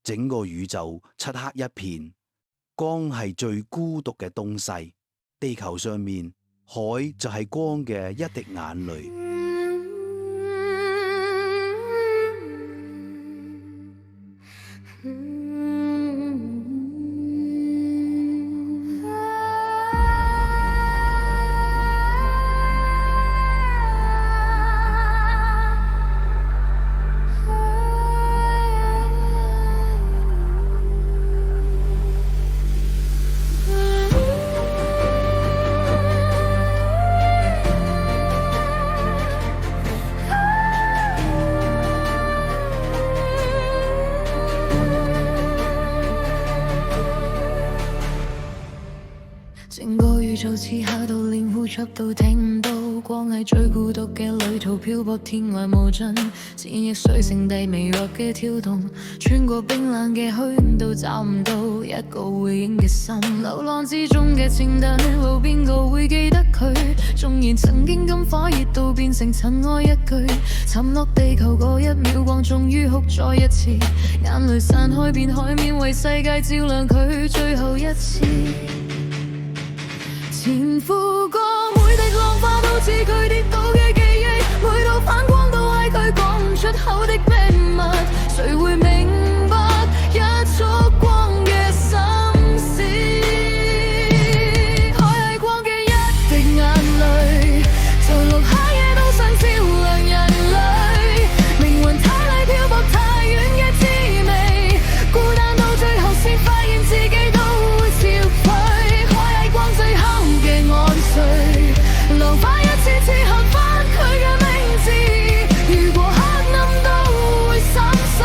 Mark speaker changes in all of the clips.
Speaker 1: 整個宇宙漆黑一片，光係最孤獨嘅東西。地球上面，海就係光嘅一滴眼淚。
Speaker 2: 整個宇宙此刻都連呼吸都聽唔到，光係最孤獨嘅旅途，漂泊天外無盡，戰役水星地微弱嘅跳動，穿過冰冷嘅虛無都找唔到一個回應嘅心。流浪之中嘅前燈路，邊個會記得佢？縱然曾經咁火熱到變成塵埃一句，沉落地球嗰一秒光，終於哭再一次，眼淚散開變海面，為世界照亮佢最後一次。前赴過每滴浪花都似佢跌倒嘅記憶，每道反光都係佢講唔出口的秘密，誰會明白一束光嘅心思？海係光嘅一滴眼淚，就落黑夜都想照亮人類，命運太厲漂泊太遠嘅滋味，孤單到最後先發現自己都會消退。海係光最後嘅安睡，浪花一次次喊返佢嘅名字，如果黑暗都會心碎，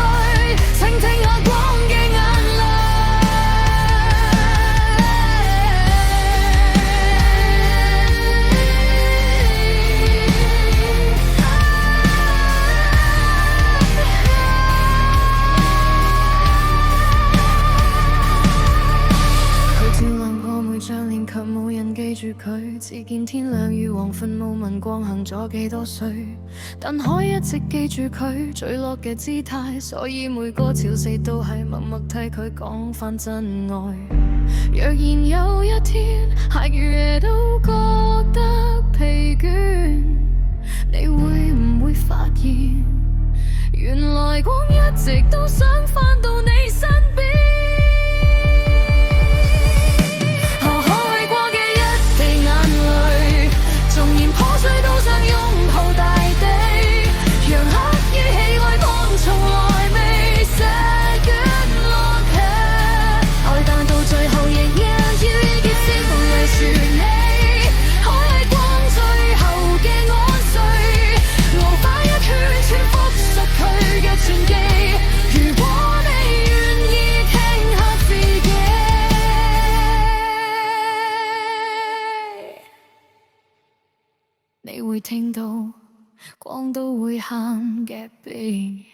Speaker 2: 請聽下光嘅眼淚。佢照亮過每張臉，卻冇人記住佢。只見天亮與黃昏，冇問光行咗幾多歲，但海一直記住佢墜落嘅姿態，所以每個潮汐都係默默替佢講返真愛。若然有一天黑與夜都覺得疲倦，你會唔會發現，原來光一直都想返到你身邊？破碎都想擁抱大地，讓刻意喜愛當從來未捨倦落劇，愛但到最後仍然要結先同你説你。海係光最後嘅安睡，浪花一圈圈複述佢嘅傳記，如果你願意聽下自己，你會聽到光都會喊嘅悲。